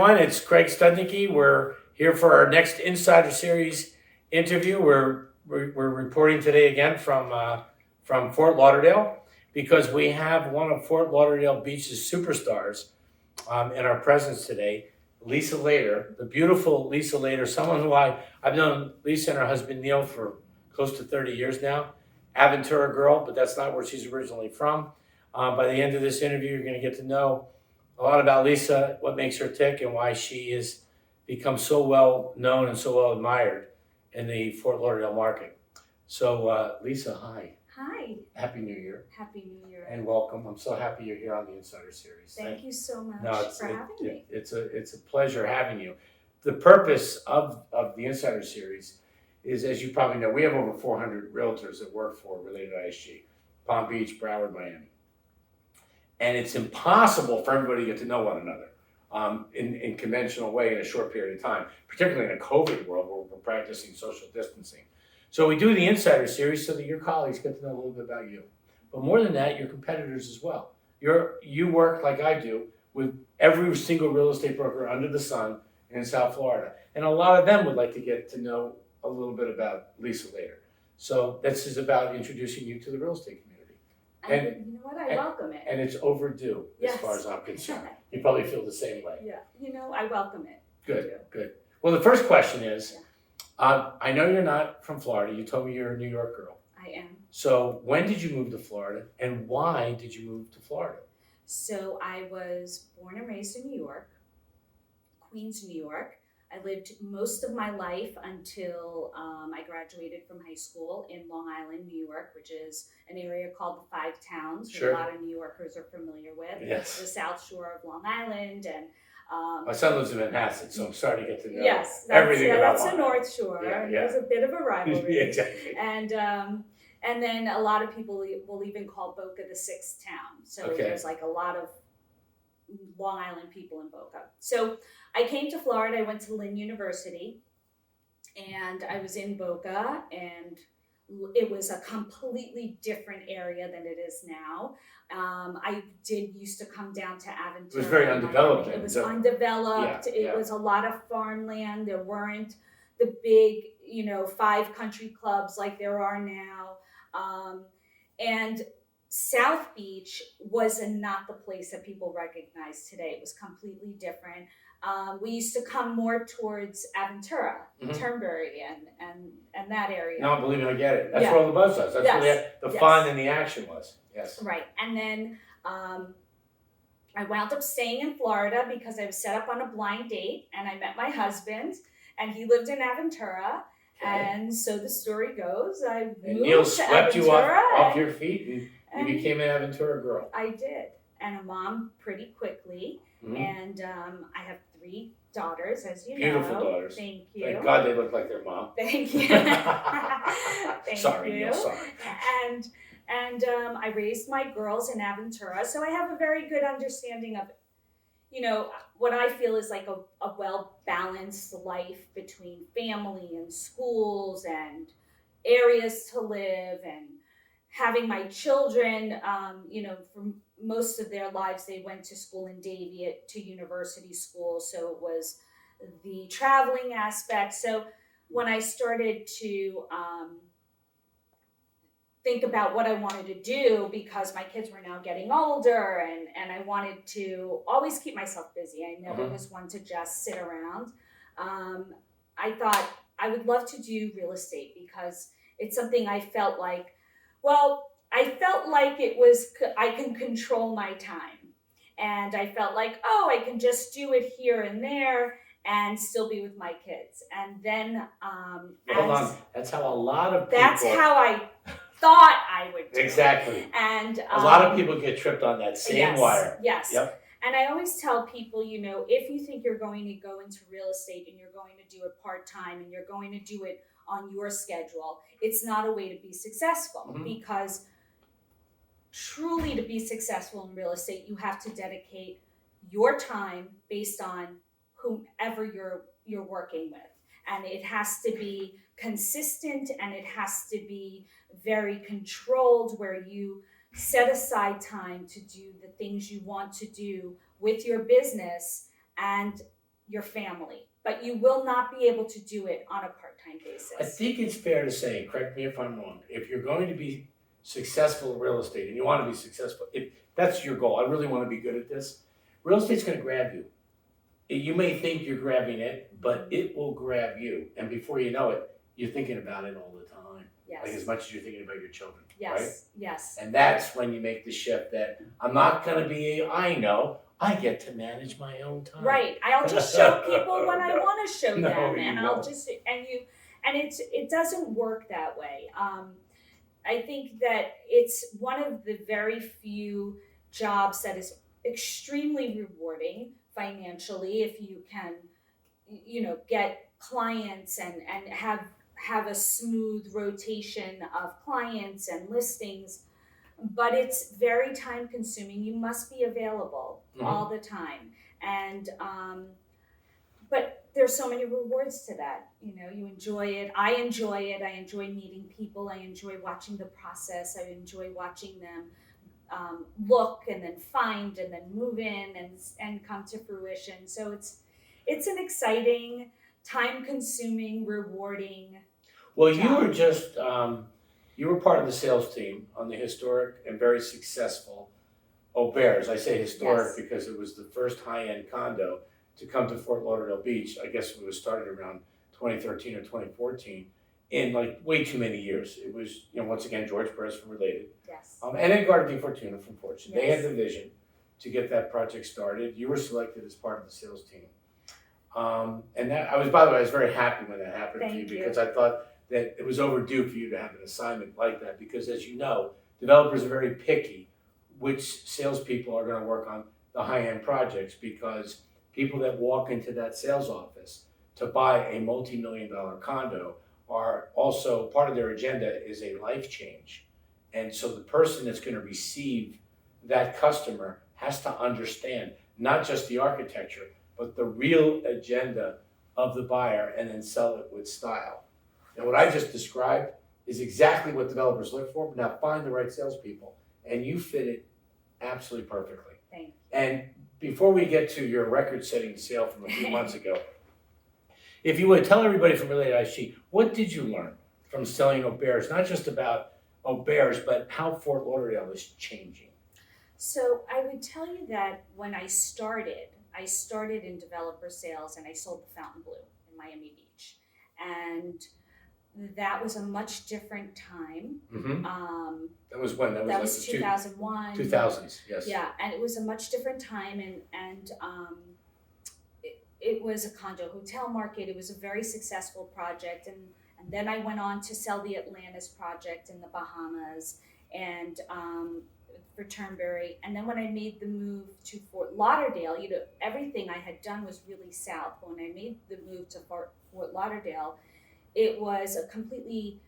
everyone. It's Craig Studnicky. We're here for our next Insider Series interview. We're reporting today again from Fort Lauderdale because we have one of Fort Lauderdale Beach's superstars in our presence today, Lisa Lader, the beautiful Lisa Lader, someone who I've known Lisa and her husband Neil for close to 30 years now. Aventura girl, but that's not where she's originally from. By the end of this interview, you're going to get to know a lot about Lisa, what makes her tick, and why she has become so well known and so well admired in the Fort Lauderdale market. So, Lisa, hi. Hi. Happy New Year. Happy New Year. And welcome. I'm so happy you're here on the Insider Series. Thank you so much for having me. It's a pleasure having you. The purpose of the Insider Series is, as you probably know, we have over 400 realtors that work for RelatedISG, Palm Beach, Broward, Miami. And it's impossible for everybody to get to know one another in conventional way in a short period of time, particularly in a COVID world where we're practicing social distancing. So we do the Insider Series so that your colleagues get to know a little bit about you. But more than that, your competitors as well. You work like I do with every single real estate broker under the sun in South Florida. And a lot of them would like to get to know a little bit about Lisa Lader. So this is about introducing you to the real estate community. And you know what? I welcome it. And it's overdue as far as I'm concerned. You probably feel the same way. Yeah. I welcome it. Good. Well, the first question is, I know you're not from Florida. You told me you're a New York girl. I am. So when did you move to Florida, and why did you move to Florida? So I was born and raised in New York, Queens, New York. I lived most of my life until I graduated from high school in Long Island, New York, which is an area called the Five Towns, which a lot of New Yorkers are familiar with. Yes. The South Shore of Long Island. And my son lives in Manhattan, so I'm starting to get to know everything about that's the North Shore. There's a bit of a rivalry. Exactly. And then a lot of people will even call Boca the sixth town. So there's like a lot of Long Island people in Boca. So I came to Florida. I went to Lynn University, and I was in Boca, and it was a completely different area than it is now. I used to come down to Aventura. It was very undeveloped. It was undeveloped. It was a lot of farmland. There weren't the big, 5 country clubs like there are now. And South Beach was not the place that people recognize today. It was completely different. We used to come more towards Aventura, Turnberry, and that area. No, believe it, I get it. That's where all the buzz was. That's where the fun and the action was. Yes. Right. And then I wound up staying in Florida because I was set up on a blind date, and I met my husband, and he lived in Aventura. Okay. And so the story goes, I moved to Neil swept Aventura, you off your feet, and you became an Aventura girl. I did. And a mom pretty quickly. Mm-hmm. And I have 3 daughters, as you know. Beautiful daughters. Thank you. Thank God they look like their mom. Thank you. Sorry, you. Neil, sorry. And I raised my girls in Aventura, so I have a very good understanding of, what I feel is like a well-balanced life between family and schools and areas to live, and having my children, for most of their lives, they went to school in Davie to university school. So it was the traveling aspect. So when I started to think about what I wanted to do, because my kids were now getting older, and I wanted to always keep myself busy. I never was one to just sit around. I thought I would love to do real estate because it's something I felt like, I can control my time. And I felt like, I can just do it here and there and still be with my kids. And then, hold on. That's how a lot of people. That's how I thought I would do. Exactly. And a lot of people get tripped on that same wire. Yes. Yep. And I always tell people, if you think you're going to go into real estate and you're going to do it part-time and you're going to do it on your schedule, it's not a way to be successful. Because truly to be successful in real estate, you have to dedicate your time based on whomever you're working with. And it has to be consistent, and it has to be very controlled, where you set aside time to do the things you want to do with your business, and your family, but you will not be able to do it on a part-time basis. I think it's fair to say, correct me if I'm wrong, if you're going to be successful in real estate and you want to be successful, if that's your goal, I really want to be good at this, real estate's going to grab you. You may think you're grabbing it, but it will grab you. And before you know it, you're thinking about it all the time. Yes. Like as much as you're thinking about your children. Yes. Right? Yes. And that's when you make the shift that I'm not going to be, I know, I get to manage my own time. Right. I'll just show people what I want to show No, them, you and I'll won't. just it doesn't work that way. I think that it's one of the very few jobs that is extremely rewarding financially if you can, get clients and have a smooth rotation of clients and listings. But it's very time consuming. You must be available all the time. And but there's so many rewards to that. You enjoy it. I enjoy it. I enjoy meeting people. I enjoy watching the process. I enjoy watching them look and then find and then move in and come to fruition. So it's an exciting, time consuming, rewarding Well, job. you were just, you were part of the sales team on the historic and very successful Auberge. I say historic Yes. because it was the first high-end condo to come to Fort Lauderdale Beach. I guess it was started around 2013 or 2014 in like way too many years. It was, once again, George Perez from Related. Yes. And then Garda Fortuna from Fortune. They had Yes. the vision to get that project started. You were selected as part of the sales team. And that, by the way, I was very happy when that happened for you Thank you. because I thought that it was overdue for you to have an assignment like that because as you know, developers are very picky which salespeople are going to work on the high-end projects because people that walk into that sales office to buy a multi-million-dollar condo are also, part of their agenda is a life change. And so the person that's going to receive that customer has to understand not just the architecture, but the real agenda of the buyer and then sell it with style. Now, what I just described is exactly what developers look for. Now, find the right salespeople, and you fit it absolutely perfectly. Thank you. And before we get to your record-setting sale from a few months ago, if you would tell everybody from RelatedISG, what did you learn from selling Auberge? Not just about Auberge, but how Fort Lauderdale is changing. So I would tell you that when I started in developer sales and I sold the Fontainebleau in Miami Beach. And that was a much different time. Mm-hmm. That was when? That was like 2001. 2000s, yes. Yeah, and it was a much different time, and it was a condo hotel market. It was a very successful project, and then I went on to sell the Atlantis project in the Bahamas, and for Turnberry. And then when I made the move to Fort Lauderdale, everything I had done was really south. When I made the move to Fort Lauderdale, it was a completely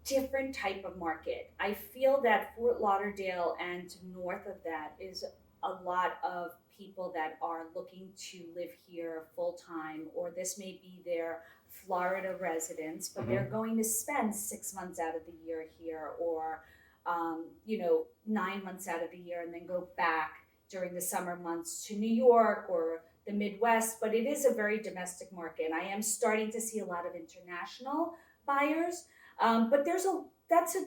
different type of market. I feel that Fort Lauderdale and north of that is a lot of people that are looking to live here full time, or this may be their Florida residence, but they're going to spend 6 months out of the year here, or 9 months out of the year, and then go back during the summer months to New York or the Midwest. But it is a very domestic market. I am starting to see a lot of international buyers, but that's a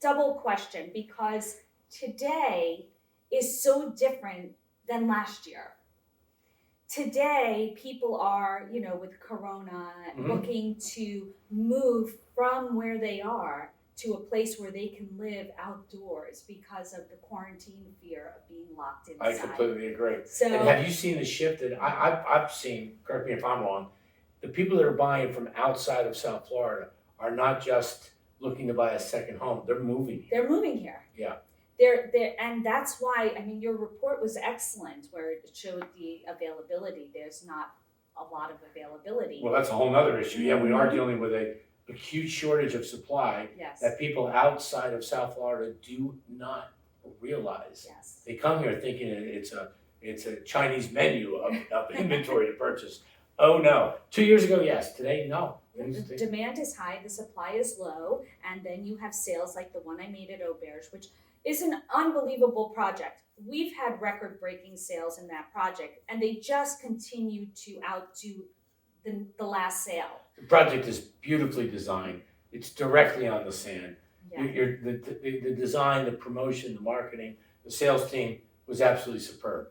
double question, because today is so different than last year. Today, people are, with Corona, looking to move from where they are to a place where they can live outdoors because of the quarantine fear of being locked inside. I completely agree. So, and have you seen the shift that I've seen, correct me if I'm wrong, the people that are buying from outside of South Florida are not just looking to buy a second home, they're moving here. They're moving here. Yeah. And that's why, your report was excellent where it showed the availability. There's not a lot of availability. Well, that's a whole nother issue. Yeah, we are dealing with a acute shortage of supply Yes. that people outside of South Florida do not realize. Yes. They come here thinking it's a Chinese menu of inventory to purchase. Oh no. 2 years ago, yes. Today, no. The demand is high, the supply is low, and then you have sales like the one I made at Auberge, which is an unbelievable project. We've had record-breaking sales in that project, and they just continue to outdo the last sale. The project is beautifully designed. It's directly on the sand. Yeah. The design, the promotion, the marketing, the sales team was absolutely superb.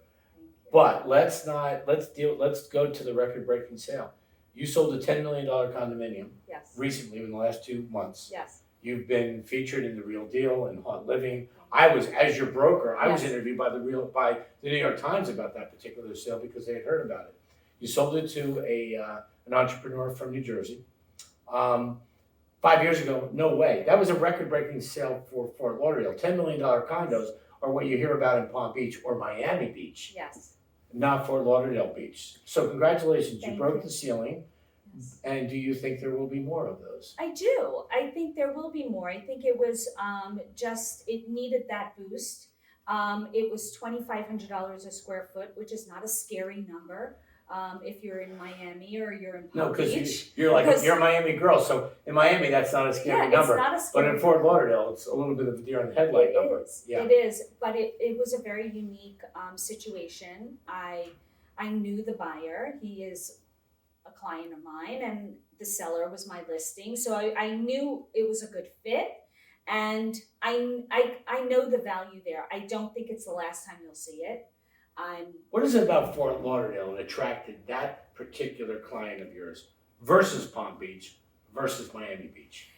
But let's go to the record-breaking sale. You sold a $10 million condominium Yes. recently in the last 2 months. Yes. You've been featured in The Real Deal and Hot Living. As your broker, I was Yes. interviewed by the New York Times about that particular sale because they had heard about it. You sold it to an entrepreneur from New Jersey. 5 years ago, no way. That was a record-breaking sale for Fort Lauderdale. $10 million condos are what you hear about in Palm Beach or Miami Beach, Yes. not Fort Lauderdale Beach. So congratulations, you Thank broke you. the ceiling. Yes. And do you think there will be more of those? I do. I think there will be more. I think it was it needed that boost. It was $2,500 a square foot, which is not a scary number if you're in Miami or you're in No, Palm because Beach. you're a Miami girl, so in Miami that's not a scary number. It's not a scary But in Fort Lauderdale, it's a little bit of a deer in the headlight number. It is, but it was a very unique situation. I knew the buyer. He is a client of mine, and the seller was my listing, so I knew it was a good fit, and I know the value there. I don't think it's the last time you'll see it. What is it about Fort Lauderdale that attracted that particular client of yours versus Palm Beach versus Miami Beach?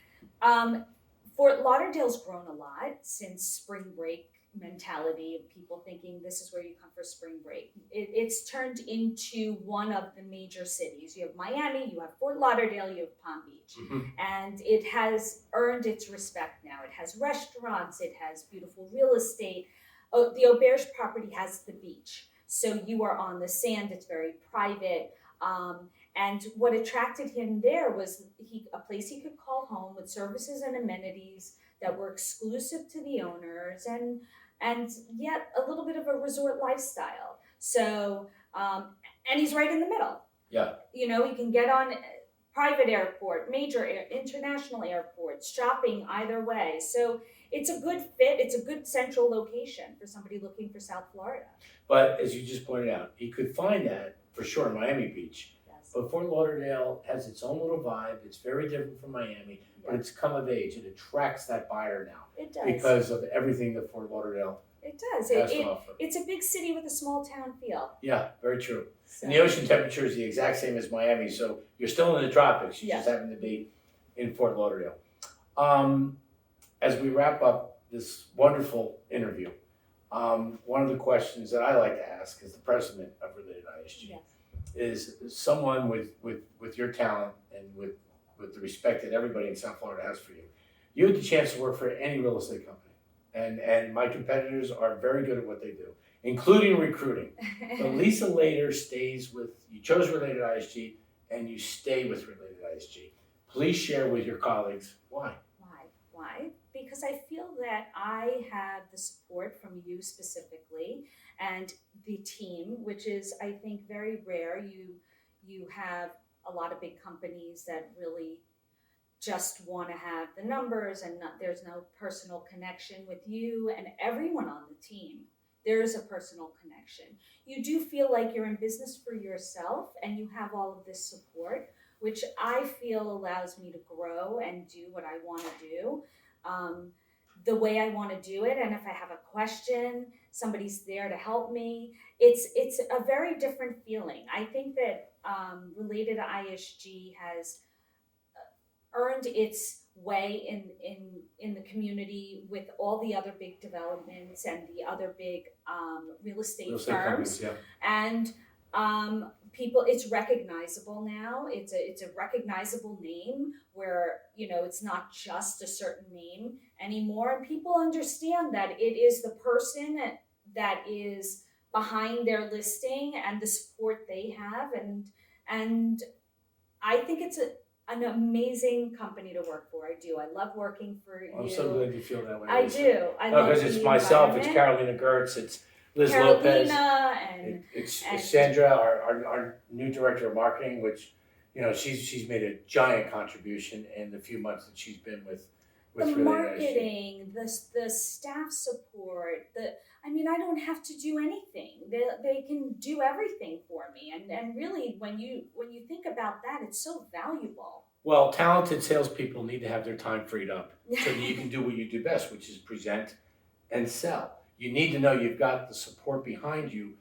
Fort Lauderdale's grown a lot since spring break mentality of people thinking this is where you come for spring break. It's turned into one of the major cities. You have Miami, you have Fort Lauderdale, you have Palm Beach. Mm-hmm. And it has earned its respect now. It has restaurants, it has beautiful real estate. Oh, the Auberge property has the beach. So you are on the sand, it's very private. And what attracted him there was a place he could call home with services and amenities that were exclusive to the owners and yet a little bit of a resort lifestyle. So, and he's right in the middle. Yeah. You know, he can get on private airport, major international airports, shopping either way. So it's a good fit. It's a good central location for somebody looking for South Florida. But as you just pointed out, he could find that for sure in Miami Beach. Yes. But Fort Lauderdale has its own little vibe. It's very different from Miami, but it's come of age. It attracts that buyer now. It does. Because of everything that Fort Lauderdale it does. has to offer. It's a big city with a small town feel. Yeah, very true. So, And the ocean temperature is the exact same as Miami, so you're still in the tropics. You just Yeah. happen to be in Fort Lauderdale. As we wrap up this wonderful interview, one of the questions that I like to ask as the president of RelatedISG Yes. is someone with your talent and with the respect that everybody in South Florida has for you. You had the chance to work for any real estate company, and my competitors are very good at what they do, including recruiting. But Lisa Lader you chose RelatedISG and you stay with RelatedISG. Please share with your colleagues why. Why? Because I feel that I have the support from you specifically and the team, which is, I think, very rare. You have a lot of big companies that really just want to have the numbers and there's no personal connection with you and everyone on the team. There is a personal connection. You do feel like you're in business for yourself and you have all of this support, which I feel allows me to grow and do what I want to do the way I want to do it. And if I have a question, somebody's there to help me. It's a very different feeling. I think that RelatedISG has earned its way in the community with all the other big developments and the other big real estate firms. Companies, yeah. And people, it's recognizable now. It's a recognizable name where, you know, it's not just a certain name anymore. And people understand that it is the person that is behind their listing and the support they have. And I think it's an amazing company to work for. I do. I love working for you. I'm so glad you feel that way. I Lisa. do. I love because it's myself, it's Carolina Gertz, it's Liz Lopez, it's Sandra, our new director of marketing, which, you know, she's made a giant contribution in the few months that she's been with with The RelatedISG. marketing, the staff support, I don't have to do anything. They can do everything for me. And really, when you think about that, it's so valuable. Well, talented salespeople need to have their time freed up so that you can do what you do best, which is present and sell. You need to know you've got the support behind you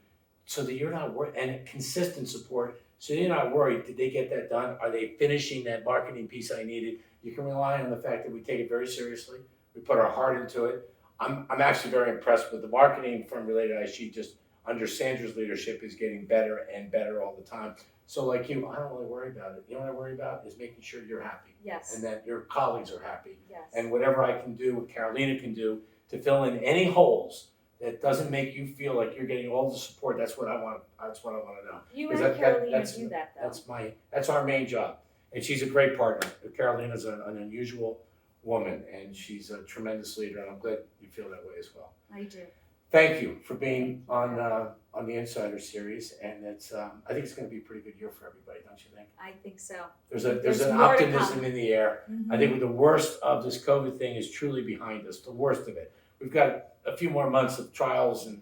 so that you're not worried, and consistent support, so you're not worried, did they get that done? Are they finishing that marketing piece I needed? You can rely on the fact that we take it very seriously. We put our heart into it. I'm actually very impressed with the marketing from RelatedISG. Just under Sandra's leadership is getting better and better all the time. So like you, I don't really worry about it. You know what I worry about is making sure you're happy. Yes. And that your colleagues are happy. Yes. And whatever I can do, what Carolina can do to fill in any holes that doesn't make you feel like you're getting all the support. That's what I want. That's what I want to know. You 'Cause and Carolina do that, though. That's our main job, and she's a great partner. Carolina's an unusual woman, and she's a tremendous leader, and I'm glad you feel that way as well. I do. Thank you for being on the Insider Series, and I think it's going to be a pretty good year for everybody, don't you think? I think so. There's an more to optimism come. in the air. Mm-hmm. I think the worst of this COVID thing is truly behind us. The worst of it. We've got a few more months of trials and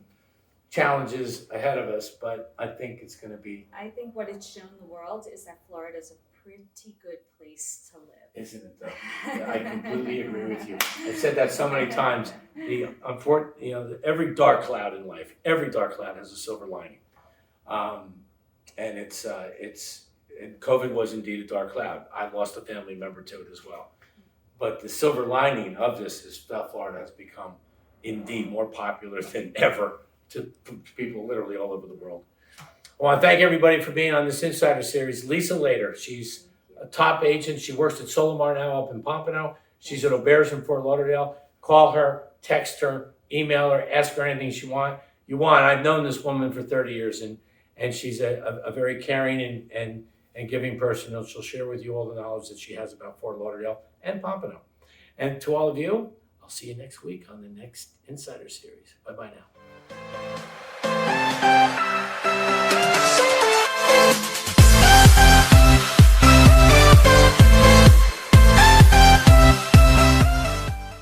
challenges ahead of us, but I think it's going to be. I think what it's shown the world is that Florida is a pretty good place to live. Isn't it though? I completely agree with you. I've said that so many times. Every dark cloud in life, every dark cloud has a silver lining, and and COVID was indeed a dark cloud. I lost a family member to it as well, but the silver lining of this is South Florida has become indeed more popular than ever to people literally all over the world. I want to thank everybody for being on this Insider Series. Lisa Lader, she's a top agent. She works at Solimar now up in Pompano. She's at Auberge in Fort Lauderdale. Call her, text her, email her, ask her anything you want. I've known this woman for 30 years, and she's a very caring and giving person. And she'll share with you all the knowledge that she has about Fort Lauderdale and Pompano. And to all of you, I'll see you next week on the next Insider Series. Bye-bye now.